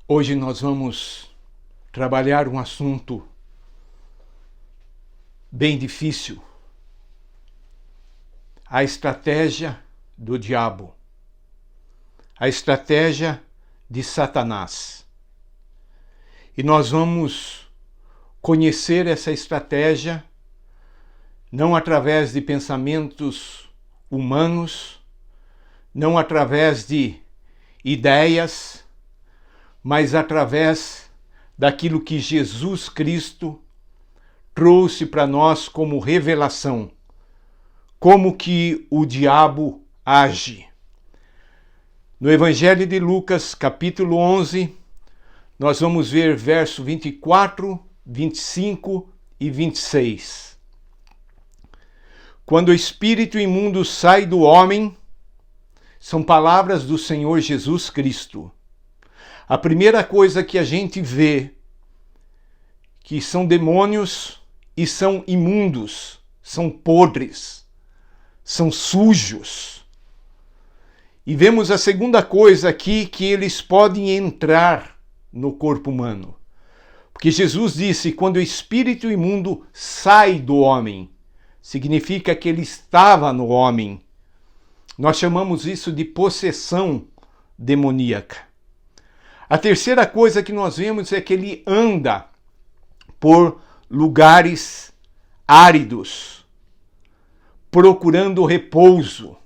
Hoje nós vamos trabalhar um assunto bem difícil: a estratégia do diabo, a estratégia de Satanás. E nós vamos conhecer essa estratégia não através de pensamentos humanos, não através de ideias, mas através daquilo que Jesus Cristo trouxe para nós como revelação, como que o diabo age. No Evangelho de Lucas, capítulo 11, nós vamos ver verso 24, 25 e 26. Quando o espírito imundo sai do homem, são palavras do Senhor Jesus Cristo. A primeira coisa que a gente vê que são demônios e são imundos, são podres, são sujos. E vemos a segunda coisa aqui, que eles podem entrar no corpo humano. Porque Jesus disse, quando o espírito imundo sai do homem, significa que ele estava no homem. Nós chamamos isso de possessão demoníaca. A terceira coisa que nós vemos é que ele anda por lugares áridos, procurando repouso.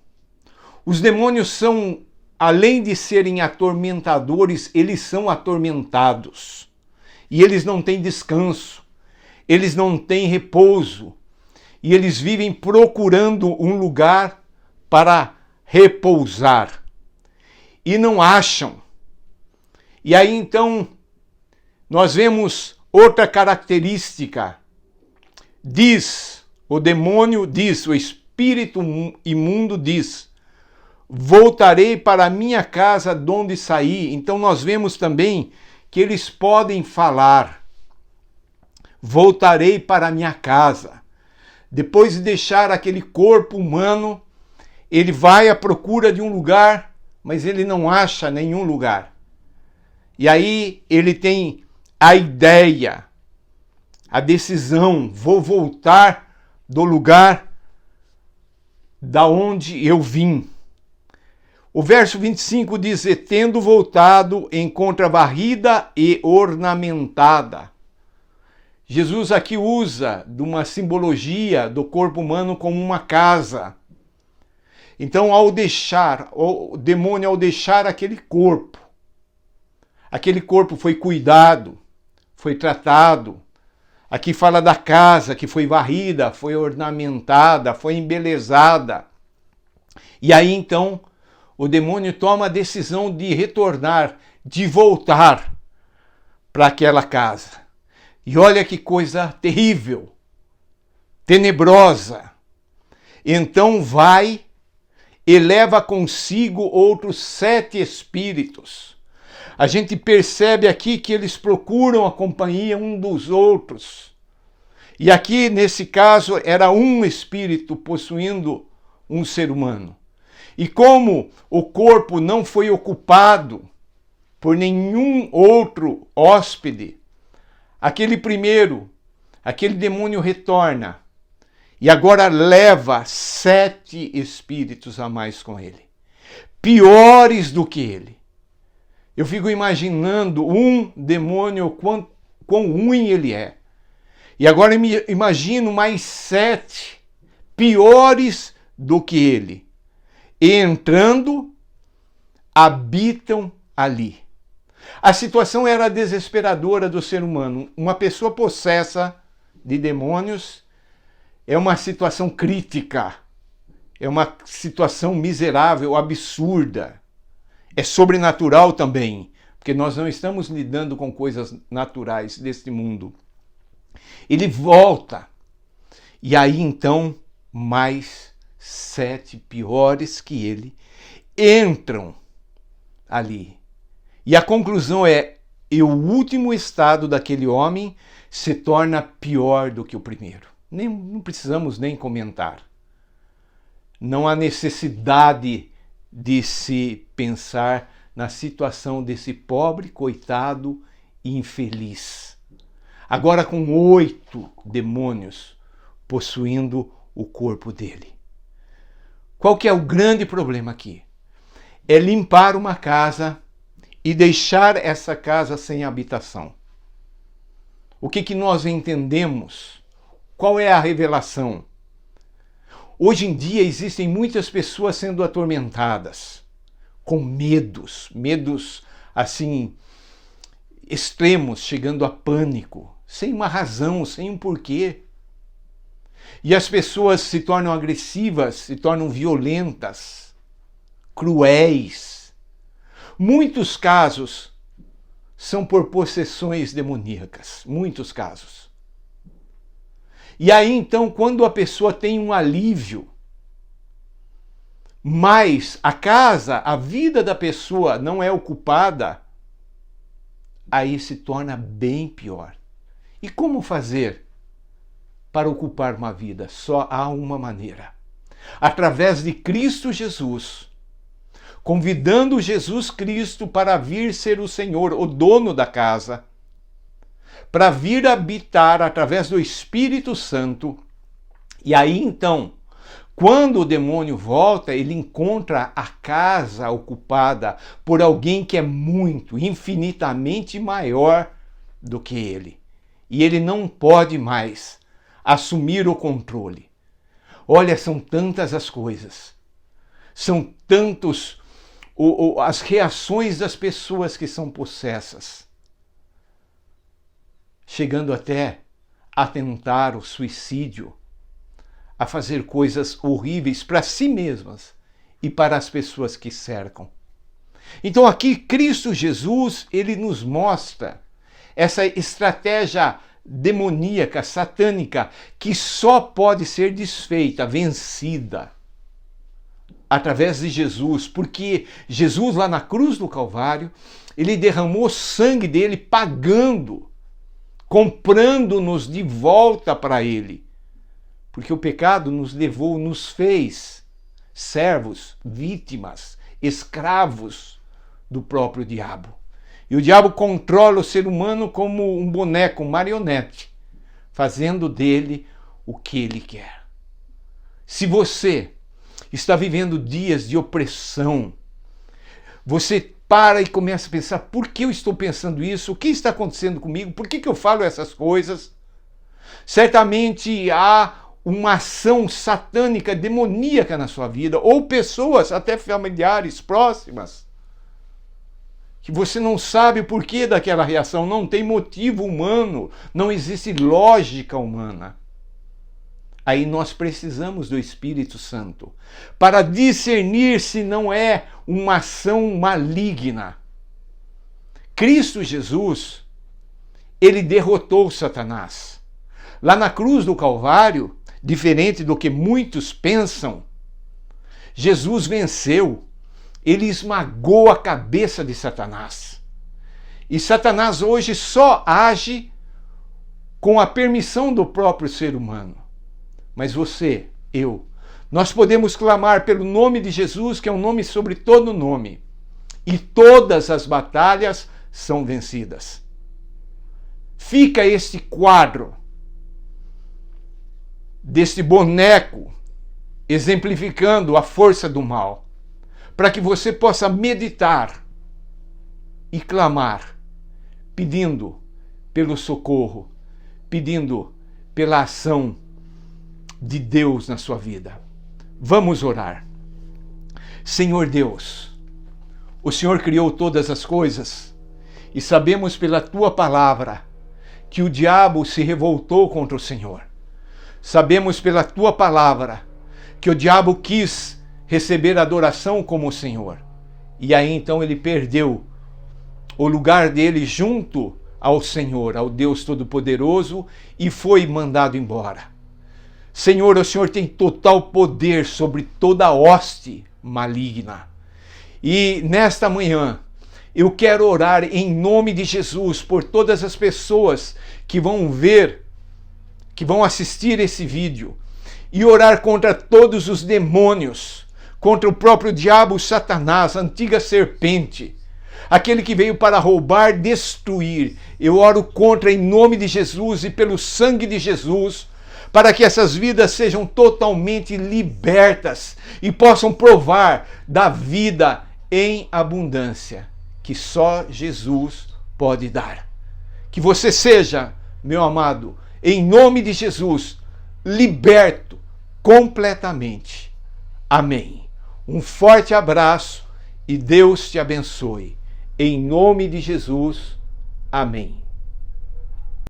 Os demônios são, além de serem atormentadores, eles são atormentados. E eles não têm descanso, eles não têm repouso. E eles vivem procurando um lugar para repousar. E não acham. E aí então nós vemos outra característica. O demônio diz, o espírito imundo diz, voltarei para a minha casa de onde saí. Então nós vemos também que eles podem falar, voltarei para a minha casa. Depois de deixar aquele corpo humano, ele vai à procura de um lugar, mas ele não acha nenhum lugar. E aí ele tem a ideia, a decisão, vou voltar do lugar da onde eu vim. O verso 25 diz, e tendo voltado, encontra varrida e ornamentada. Jesus aqui usa de uma simbologia do corpo humano como uma casa. Então, o demônio ao deixar aquele corpo foi cuidado, foi tratado. Aqui fala da casa que foi varrida, foi ornamentada, foi embelezada. E aí então o demônio toma a decisão de retornar, de voltar para aquela casa. E olha que coisa terrível, tenebrosa. Então vai e leva consigo outros 7 espíritos. A gente percebe aqui que eles procuram a companhia um dos outros. E aqui, nesse caso, era um espírito possuindo um ser humano. E como o corpo não foi ocupado por nenhum outro hóspede, aquele demônio retorna. E agora leva 7 espíritos a mais com ele. Piores do que ele. Eu fico imaginando um demônio, quão ruim ele é. E agora eu me imagino mais 7 piores do que ele. E entrando, habitam ali. A situação era desesperadora do ser humano. Uma pessoa possessa de demônios é uma situação crítica. É uma situação miserável, absurda. É sobrenatural também, porque nós não estamos lidando com coisas naturais deste mundo. Ele volta, e aí então mais 7 piores que ele entram ali. E a conclusão é, e o último estado daquele homem se torna pior do que o primeiro. Não precisamos nem comentar. Não há necessidade de se pensar na situação desse pobre, coitado e infeliz. Agora com 8 demônios possuindo o corpo dele. Qual que é o grande problema aqui? É limpar uma casa e deixar essa casa sem habitação. O que nós entendemos? Qual é a revelação? Hoje em dia existem muitas pessoas sendo atormentadas, com medos assim, extremos, chegando a pânico, sem uma razão, sem um porquê. E as pessoas se tornam agressivas, se tornam violentas, cruéis. Muitos casos são por possessões demoníacas, muitos casos. E aí então, quando a pessoa tem um alívio, mas a casa, a vida da pessoa não é ocupada, aí se torna bem pior. E como fazer para ocupar uma vida? Só há uma maneira. Através de Cristo Jesus, convidando Jesus Cristo para vir ser o Senhor, o dono da casa, para vir habitar através do Espírito Santo. E aí então, quando o demônio volta, ele encontra a casa ocupada por alguém que é muito, infinitamente maior do que ele. E ele não pode mais assumir o controle. Olha, são tantas as coisas, são tantos as reações das pessoas que são possessas, chegando até a tentar o suicídio, a fazer coisas horríveis para si mesmas e para as pessoas que cercam. Então aqui Cristo Jesus, ele nos mostra essa estratégia demoníaca, satânica, que só pode ser desfeita, vencida, através de Jesus, porque Jesus lá na cruz do Calvário, ele derramou o sangue dele pagando, comprando-nos de volta para ele, porque o pecado nos levou, nos fez servos, vítimas, escravos do próprio diabo. E o diabo controla o ser humano como um boneco, um marionete, fazendo dele o que ele quer. Se você está vivendo dias de opressão, você para e começa a pensar: por que eu estou pensando isso? O que está acontecendo comigo? Por que eu falo essas coisas? Certamente há uma ação satânica, demoníaca na sua vida, ou pessoas, até familiares, próximas, que você não sabe o porquê daquela reação, não tem motivo humano, não existe lógica humana. Aí nós precisamos do Espírito Santo para discernir se não é uma ação maligna. Cristo Jesus, ele derrotou Satanás. Lá na cruz do Calvário, diferente do que muitos pensam, Jesus venceu. Ele esmagou a cabeça de Satanás. E Satanás hoje só age com a permissão do próprio ser humano. Mas você, eu, nós podemos clamar pelo nome de Jesus, que é um nome sobre todo nome. E todas as batalhas são vencidas. Fica este quadro deste boneco exemplificando a força do mal, para que você possa meditar e clamar, pedindo pelo socorro, pedindo pela ação de Deus na sua vida. Vamos orar. Senhor Deus, o Senhor criou todas as coisas e sabemos pela tua palavra que o diabo se revoltou contra o Senhor. Sabemos pela tua palavra que o diabo quis receber adoração como o Senhor. E aí então ele perdeu o lugar dele junto ao Senhor, ao Deus Todo-Poderoso, e foi mandado embora. Senhor, o Senhor tem total poder sobre toda a hoste maligna. E nesta manhã, eu quero orar em nome de Jesus por todas as pessoas que vão ver, que vão assistir esse vídeo, e orar contra todos os demônios, contra o próprio diabo, Satanás, a antiga serpente, aquele que veio para roubar, destruir. Eu oro contra em nome de Jesus e pelo sangue de Jesus, para que essas vidas sejam totalmente libertas e possam provar da vida em abundância, que só Jesus pode dar. Que você seja, meu amado, em nome de Jesus, liberto completamente. Amém. Um forte abraço e Deus te abençoe. Em nome de Jesus. Amém.